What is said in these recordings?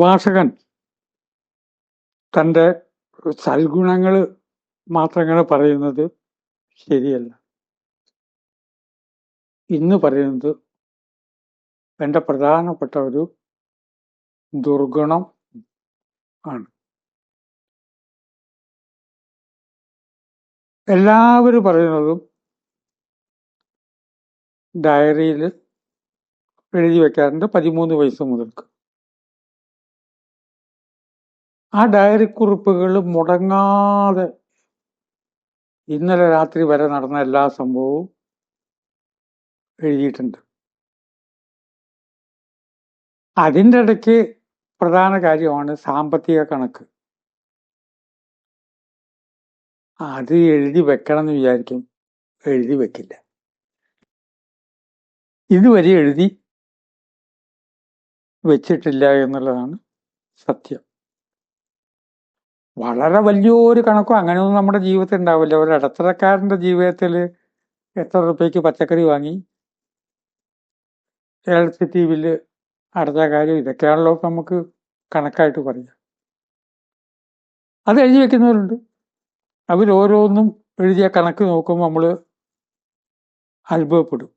പ്രഭാഷകൻ തൻ്റെ സൽഗുണങ്ങൾ മാത്രങ്ങൾ പറയുന്നത് ശരിയല്ല. ഇന്ന് പറയുന്നത് എൻ്റെ പ്രധാനപ്പെട്ട ഒരു ദുർഗുണം ആണ്. എല്ലാവരും പറയുന്നതും ഡയറിയിൽ എഴുതി വെക്കാറുണ്ട് 13 വയസ്സ് മുതൽക്ക്. ആ ഡയറി കുറിപ്പുകൾ മുടങ്ങാതെ ഇന്നലെ രാത്രി വരെ നടന്ന എല്ലാ സംഭവവും എഴുതിയിട്ടുണ്ട്. അതിൻ്റെ ഇടയ്ക്ക് പ്രധാന കാര്യമാണ് സാമ്പത്തിക കണക്ക്. അത് എഴുതി വെക്കണം എന്ന് വിചാരിക്കും, എഴുതി വെക്കില്ല. ഇതുവരെ എഴുതി വെച്ചിട്ടില്ല എന്നുള്ളതാണ് സത്യം. വളരെ വലിയൊരു കണക്കോ അങ്ങനെയൊന്നും നമ്മുടെ ജീവിതത്തിൽ ഉണ്ടാവില്ല. ഒരു ഇടത്തരക്കാരൻ്റെ ജീവിതത്തിൽ എത്ര റുപ്യക്ക് പച്ചക്കറി വാങ്ങി, ഇലക്ട്രിസിറ്റി ബില്ല് അടച്ച കാര്യം, ഇതൊക്കെയാണല്ലോ നമുക്ക് കണക്കായിട്ട് പറയാം. അത് എഴുതി വെക്കുന്നവരുണ്ട്. അവരോരോന്നും എഴുതിയ കണക്ക് നോക്കുമ്പോൾ നമ്മൾ അത്ഭുതപ്പെടും.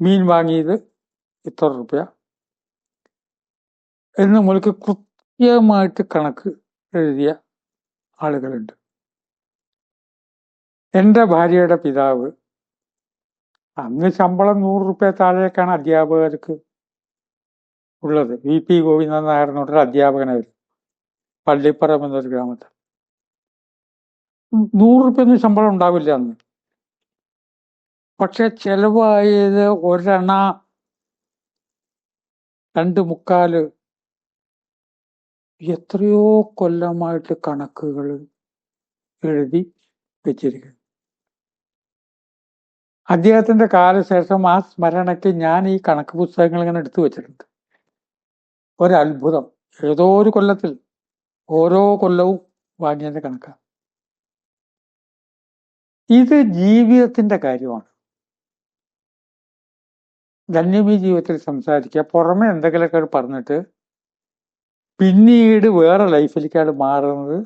മീൻ വാങ്ങിയത് ഇത്ര റുപ്യ എന്ന് നമ്മൾക്ക് കൃത്യമായിട്ട് കണക്ക് എഴുതിയ ആളുകളുണ്ട്. എൻ്റെ ഭാര്യയുടെ പിതാവ്, അന്ന് ശമ്പളം 100 റുപ്യ താഴേക്കാണ് അധ്യാപകർക്ക് ഉള്ളത്. VP ഗോവിന്ദൻ നായർ എന്ന് പറഞ്ഞൊരു അധ്യാപകനായിരുന്നു പള്ളിപ്പുറം എന്നൊരു ഗ്രാമത്തിൽ. 100 റുപ്യൊന്നും ശമ്പളം ഉണ്ടാവില്ല അന്ന്. പക്ഷെ ചെലവായത് 1 അണ 2 മുക്കാല്, എത്രയോ കൊല്ലമായിട്ട് കണക്കുകൾ എഴുതി വെച്ചിരിക്കുന്നു. അദ്ദേഹത്തിന്റെ കാലശേഷം ആ സ്മരണയ്ക്ക് ഞാൻ ഈ കണക്ക് പുസ്തകങ്ങൾ ഇങ്ങനെ എടുത്തു വെച്ചിട്ടുണ്ട്. ഒരത്ഭുതം. ഏതോ ഒരു കൊല്ലത്തിൽ ഓരോ കൊല്ലവും വാങ്ങിയതിന്റെ കണക്കാണ്. ഇത് ജീവിതത്തിന്റെ കാര്യമാണ്. ധന്യമീ ജീവിതത്തിൽ സംസാരിക്കുക, പുറമെ എന്തെങ്കിലുമൊക്കെ പറഞ്ഞിട്ട് പിന്നീട് വേറെ ലൈഫിലേക്കാണ് മാറുന്നത്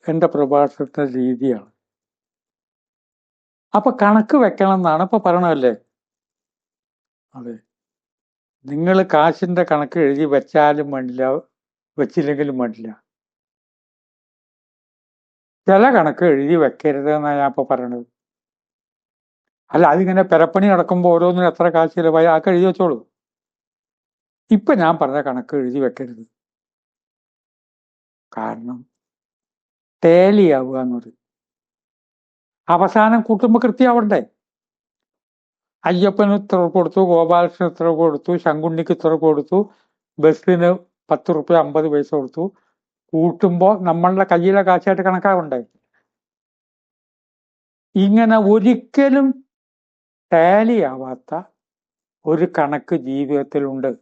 എൻ്റെ പ്രഭാഷണത്തിന്റെ രീതിയാണ്. അപ്പൊ കണക്ക് വെക്കണം എന്നാണ് ഇപ്പൊ പറയണല്ലേ. അതെ, നിങ്ങൾ കാശിന്റെ കണക്ക് എഴുതി വെച്ചാലും വേണ്ടില്ല, വെച്ചില്ലെങ്കിലും വേണ്ടില്ല. ചില കണക്ക് എഴുതി വെക്കരുത് എന്നാണ് ഞാൻ ഇപ്പൊ പറയണത്. അല്ല, അതിങ്ങനെ പെരപ്പണി നടക്കുമ്പോൾ ഓരോന്നിനും എത്ര കാശ് ചിലവായി ആക്കെ എഴുതി വെച്ചോളൂ. ഇപ്പൊ ഞാൻ പറഞ്ഞ കണക്ക് എഴുതി വെക്കരുത്. കാരണം ടേലിയാവുക എന്ന് പറയും. അവസാനം കൂട്ടുമ്പോൾ കൃത്യമാവണ്ടേ. അയ്യപ്പന് ഇത്ര കൊടുത്തു, ഗോപാലകൃഷ്ണന് ഇത്ര കൊടുത്തു, ശങ്കുണ്ണിക്ക് ഇത്ര കൊടുത്തു, ബസ്സിന് 10 റുപ്യ 50 പൈസ കൊടുത്തു. കൂട്ടുമ്പോ നമ്മളുടെ കയ്യിലെ കാശായിട്ട് കണക്കാവണ്ടേ. ഇങ്ങനെ ഒരിക്കലും ടാലിയാവാത്ത ഒരു കണക്ക് ജീവിതത്തിലുണ്ട്.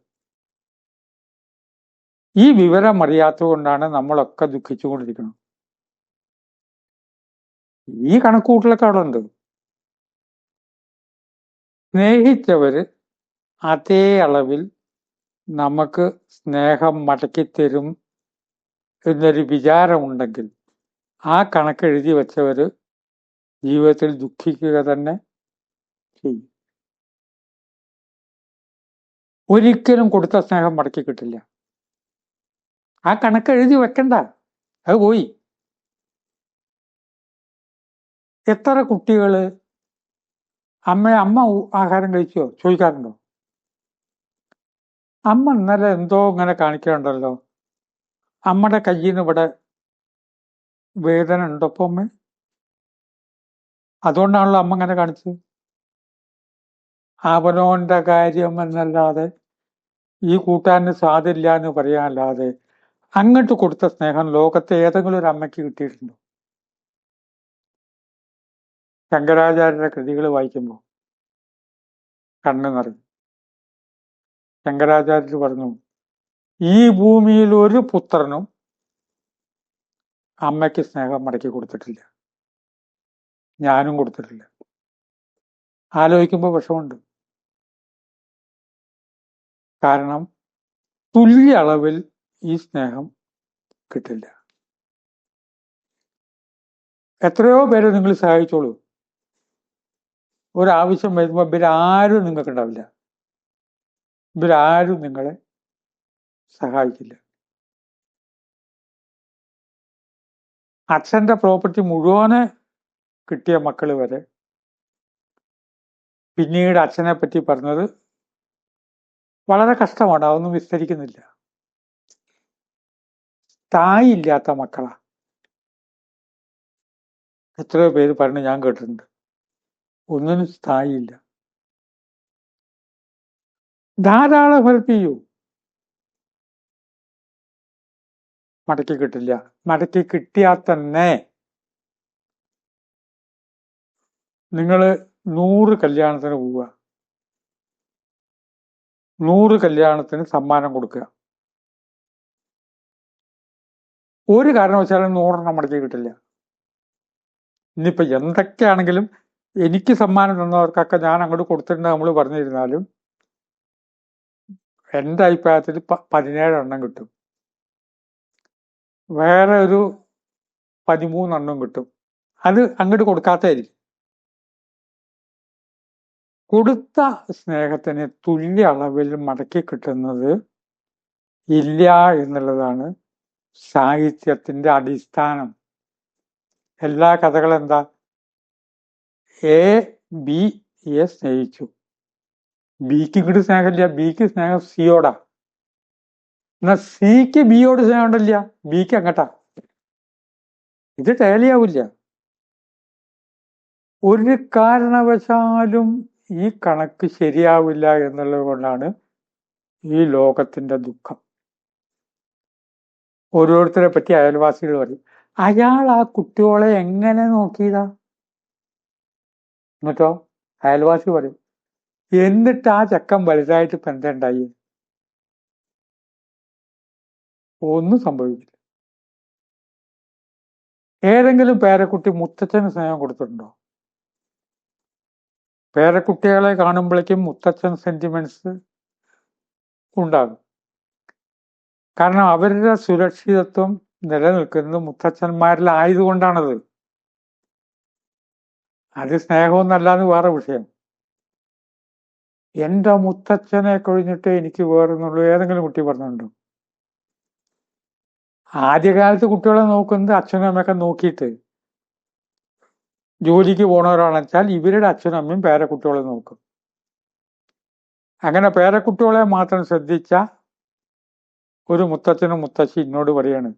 ഈ വിവരം അറിയാത്തത് കൊണ്ടാണ് നമ്മളൊക്കെ ദുഃഖിച്ചുകൊണ്ടിരിക്കുന്നത്. ഈ കണക്കുകൂട്ടലൊക്കെ അവിടെ ഉണ്ട്. സ്നേഹിച്ചവര് അതേ അളവിൽ നമുക്ക് സ്നേഹം മടക്കിത്തരും എന്നൊരു വിചാരമുണ്ടെങ്കിൽ ആ കണക്ക് എഴുതി വെച്ചവര് ജീവിതത്തിൽ ദുഃഖിക്കുക തന്നെ ചെയ്യും. ഒരിക്കലും കൊടുത്ത സ്നേഹം മടക്കി കിട്ടില്ല. ആ കണക്ക് എഴുതി വെക്കണ്ട, അത് പോയി. എത്ര കുട്ടികള് അമ്മ ആഹാരം കഴിച്ചോ ചോദിക്കാറുണ്ടോ? അമ്മ ഇന്നലെ എന്തോ ഇങ്ങനെ കാണിക്കാറുണ്ടല്ലോ, അമ്മയുടെ കയ്യിൽ നിന്ന് ഇവിടെ വേദന ഉണ്ടപ്പോ അമ്മ, അതുകൊണ്ടാണല്ലോ അമ്മ ഇങ്ങനെ കാണിച്ചത്. അവനോന്റെ കാര്യം എന്നല്ലാതെ ഈ കൂട്ടാന് സ്വാദില്ല എന്ന് പറയാനല്ലാതെ അങ്ങോട്ട് കൊടുത്ത സ്നേഹം ലോകത്തെ ഏതെങ്കിലും ഒരു അമ്മയ്ക്ക് കിട്ടിയിട്ടുണ്ടോ? ശങ്കരാചാര്യരുടെ കൃതികൾ വായിക്കുമ്പോൾ കണ്ണു നിറയും. ശങ്കരാചാര്യർ പറഞ്ഞു, ഈ ഭൂമിയിൽ ഒരു പുത്രനും അമ്മയ്ക്ക് സ്നേഹം മടക്കി കൊടുത്തിട്ടില്ല, ഞാനും കൊടുത്തിട്ടില്ല. ആലോചിക്കുമ്പോൾ വിഷമുണ്ട്. കാരണം തുല്യ അളവിൽ ഈ സ്നേഹം കിട്ടില്ല. എത്രയോ പേരെ നിങ്ങൾ സഹായിച്ചോളൂ, ഒരാവശ്യം വരുമ്പോൾ ഇവരാരും നിങ്ങൾക്ക് ഉണ്ടാവില്ല, ഇവരാരും നിങ്ങളെ സഹായിക്കില്ല. അച്ഛൻ്റെ പ്രോപ്പർട്ടി മുഴുവന് കിട്ടിയ മക്കൾ വരെ പിന്നീട് അച്ഛനെ പറ്റി പറഞ്ഞത് വളരെ കഷ്ടമാണ്, അതൊന്നും വിസ്തരിക്കുന്നില്ല. സ്ഥായില്ലാത്ത മക്കളാ എത്രയോ പേര് പറഞ്ഞ് ഞാൻ കേട്ടിട്ടുണ്ട്. ഒന്നിനും സ്ഥായില്ല. ധാരാളം ഹെൽപ്പ് ചെയ്യൂ, മടക്കി കിട്ടില്ല. മടക്കി കിട്ടിയാൽ തന്നെ നിങ്ങൾ 100 കല്യാണത്തിന് പോവുക, 100 കല്യാണത്തിന് സമ്മാനം കൊടുക്കുക, ഒരു കാരണവശാലും 100 മടക്കി കിട്ടില്ല. ഇനിയിപ്പോൾ എന്തൊക്കെയാണെങ്കിലും എനിക്ക് സമ്മാനം തന്നവർക്കൊക്കെ ഞാൻ അങ്ങോട്ട് കൊടുത്തിട്ടുണ്ട് നമ്മൾ പറഞ്ഞിരുന്നാലും എൻ്റെ അഭിപ്രായത്തിൽ 17 കിട്ടും, വേറെ ഒരു 13 കിട്ടും. അത് അങ്ങോട്ട് കൊടുക്കാത്തതായിരിക്കും. കൊടുത്ത സ്നേഹത്തിന് തുല്യ അളവിൽ മടക്കി കിട്ടുന്നത് ഇല്ല എന്നുള്ളതാണ് സാഹിത്യത്തിന്റെ അടിസ്ഥാനം. എല്ലാ കഥകളും എന്താ? എ ബിയെ സ്നേഹിച്ചു, ബിക്ക് ഇങ്ങോട്ട് സ്നേഹമില്ല, ബിക്ക് സ്നേഹം സിയോടാ. എന്നാ സിക്ക് ബിയോട് സ്നേഹം ഉണ്ടല്ല, ബിക്ക് അങ്ങട്ടാ. ഇത് ടേലിയാവില്ല. ഒരു കാരണവശാലും ഈ കണക്ക് ശരിയാവില്ല എന്നുള്ളത് കൊണ്ടാണ് ഈ ലോകത്തിന്റെ ദുഃഖം. ഓരോരുത്തരെ പറ്റി അയൽവാസികൾ പറയും, അയാൾ ആ കുട്ടികളെ എങ്ങനെ നോക്കിയതാ. എന്നിട്ടോ അയൽവാസി പറയും, എന്നിട്ട് ആ ചെക്കൻ വലുതായിട്ട് ഇപ്പം എന്താ ഉണ്ടായി? ഒന്നും സംഭവിക്കില്ല. ഏതെങ്കിലും പേരക്കുട്ടി മുത്തച്ഛന് സ്നേഹം കൊടുത്തിട്ടുണ്ടോ? പേരക്കുട്ടികളെ കാണുമ്പോഴേക്കും മുത്തച്ഛൻ സെന്റിമെന്റ്സ് ഉണ്ടാകും. കാരണം അവരുടെ സുരക്ഷിതത്വം നിലനിൽക്കുന്നത് മുത്തച്ഛന്മാരിലായതുകൊണ്ടാണത്. അത് സ്നേഹമൊന്നല്ലാന്ന് വേറെ വിഷയം. എൻ്റെ മുത്തച്ഛനെ കഴിഞ്ഞിട്ട് എനിക്ക് വേറൊന്നുള്ളൂ ഏതെങ്കിലും കുട്ടി പറഞ്ഞിട്ടുണ്ടോ? ആദ്യകാലത്ത് കുട്ടികളെ നോക്കുന്നത് അച്ഛനും അമ്മയൊക്കെ നോക്കിയിട്ട് ജോലിക്ക് പോണവരാണെന്ന് വെച്ചാൽ ഇവരുടെ അച്ഛനും അമ്മയും പേരക്കുട്ടികളെ നോക്കും. അങ്ങനെ പേരക്കുട്ടികളെ മാത്രം ശ്രദ്ധിച്ച ഒരു മുത്തച്ഛനും മുത്തശ്ശി എന്നോട് പറയാണ്,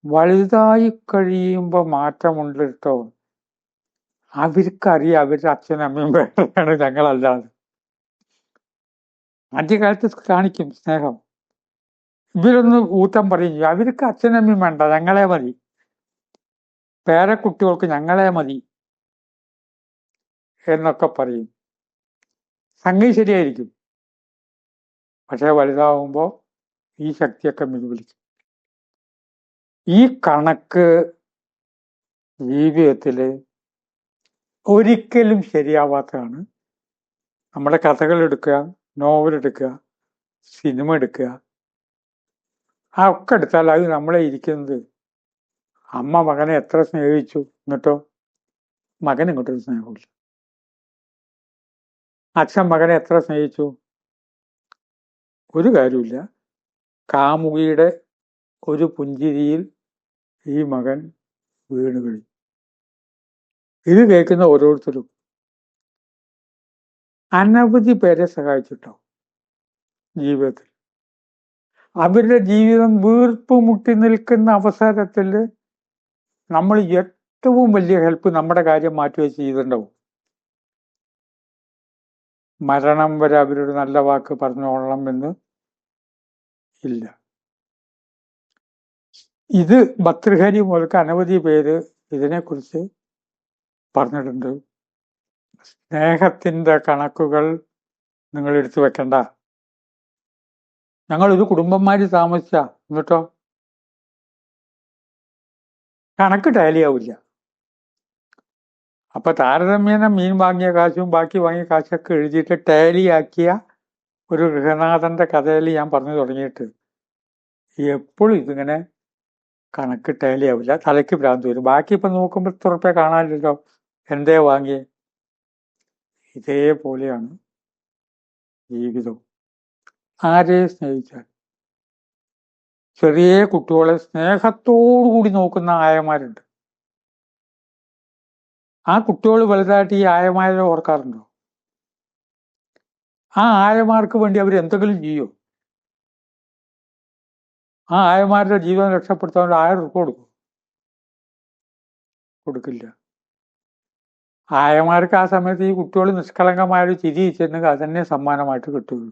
വലുതായി കഴിയുമ്പോൾ മാറ്റമുണ്ട് കേട്ടോ, അവർക്കറിയാം അവരുടെ അച്ഛനും അമ്മയും വേറെയാണ്, ഞങ്ങളല്ലാതെ. ആദ്യകാലത്ത് കാണിക്കും സ്നേഹം. ഇവരൊന്ന് ഊറ്റം പറയും, അവർക്ക് അച്ഛനമ്മയും വേണ്ട, ഞങ്ങളെ മതി, പേരക്കുട്ടികൾക്ക് ഞങ്ങളെ മതി എന്നൊക്കെ പറയും. സംഗതി ശരിയായിരിക്കും. പക്ഷെ വലുതാവുമ്പോൾ ഈ ശക്തിയൊക്കെ പിൻവലിക്കും. ഈ കണക്ക് ജീവിതത്തിൽ ഒരിക്കലും ശരിയാവാത്തതാണ്. നമ്മുടെ കഥകൾ എടുക്കുക, നോവൽ എടുക്കുക, സിനിമ എടുക്കുക, ആ ഒക്കെ എടുത്താൽ അത് നമ്മളെ ഇരിക്കുന്നത് അമ്മ മകനെ എത്ര സ്നേഹിച്ചു, എന്നിട്ടോ മകൻ ഇങ്ങോട്ടൊരു സ്നേഹമില്ല. അച്ഛൻ മകനെ എത്ര സ്നേഹിച്ചു, ഒരു കാര്യമില്ല. കാമുകിയുടെ ഒരു പുഞ്ചിരിയിൽ ഈ മകൻ വീണ് കഴിയും. ഇത് കേൾക്കുന്ന ഓരോരുത്തരും അനവധി പേരെ സഹായിച്ചിട്ടോ ജീവിതത്തിൽ. അവരുടെ ജീവിതം വീർപ്പ് മുട്ടി നിൽക്കുന്ന അവസരത്തിൽ നമ്മൾ ഏറ്റവും വലിയ ഹെൽപ്പ് നമ്മുടെ കാര്യം മാറ്റിവെച്ച് ചെയ്തിട്ടുണ്ടാവും. മരണം വരെ അവരൊരു നല്ല വാക്ക് പറഞ്ഞോളണം എന്ന് ഇല്ല. ഇത് ഭർതൃഹരി മുതൽക്ക് അനവധി പേര് ഇതിനെക്കുറിച്ച് പറഞ്ഞിട്ടുണ്ട്. സ്നേഹത്തിന്റെ കണക്കുകൾ നിങ്ങൾ എടുത്തു വെക്കണ്ട. ഞങ്ങളൊരു കുടുംബന്മാര് താമസിച്ച, എന്നിട്ടോ കണക്ക് ടാലിയാവില്ല. അപ്പൊ താരതമ്യേന മീൻ വാങ്ങിയ കാശും ബാക്കി വാങ്ങിയ കാശൊക്കെ എഴുതിയിട്ട് ടാലിയാക്കിയ ഒരു ഗൃഹനാഥന്റെ കഥയിൽ ഞാൻ പറഞ്ഞു തുടങ്ങിയിട്ട് എപ്പോഴും ഇതിങ്ങനെ കണക്ക് ടാലിയാവില്ല, തലയ്ക്ക് ഭ്രാന്ത് വരും. ബാക്കി ഇപ്പം നോക്കുമ്പോൾ 10 ഉറുപ്പ്യ കാണാനില്ലല്ലോ, എന്തേ വാങ്ങിയേ? ഇതേപോലെയാണ് ജീവിതവും. ആരെ സ്നേഹിച്ചാൽ ചെറിയ കുട്ടികളെ സ്നേഹത്തോടുകൂടി നോക്കുന്ന ആയമാരുണ്ട്. ആ കുട്ടികൾ വലുതായിട്ട് ഈ ആയമാരെ ഓർക്കാറുണ്ടോ? ആ ആയമാർക്ക് വേണ്ടി അവർ എന്തെങ്കിലും ചെയ്യോ? ആ ആയമാരുടെ ജീവിതം രക്ഷപ്പെടുത്താൻ 1000 ഉറുപ്പ്യ കൊടുക്കും? കൊടുക്കില്ല. ആയമാർക്ക് ആ സമയത്ത് ഈ കുട്ടികൾ നിഷ്കളങ്കമായൊരു ചിരി വെച്ചിട്ടുണ്ടെങ്കിൽ അതന്നെ സമ്മാനമായിട്ട് കിട്ടുള്ളൂ.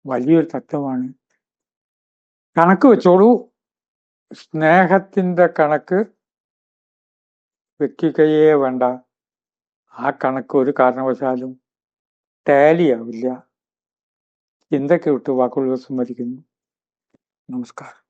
വലിയൊരു തത്വമാണ്. കണക്ക് വെച്ചോളൂ. സ്നേഹത്തിന്റെ കണക്ക് വെക്കുകയേ വേണ്ട. ആ കണക്ക് ഒരു കാരണവശാലും ടാലിയാവില്ല. ചിന്തയ്ക്ക് വിട്ട് വാക്കുകൾ സംവദിക്കുന്നു. നമസ്കാരം.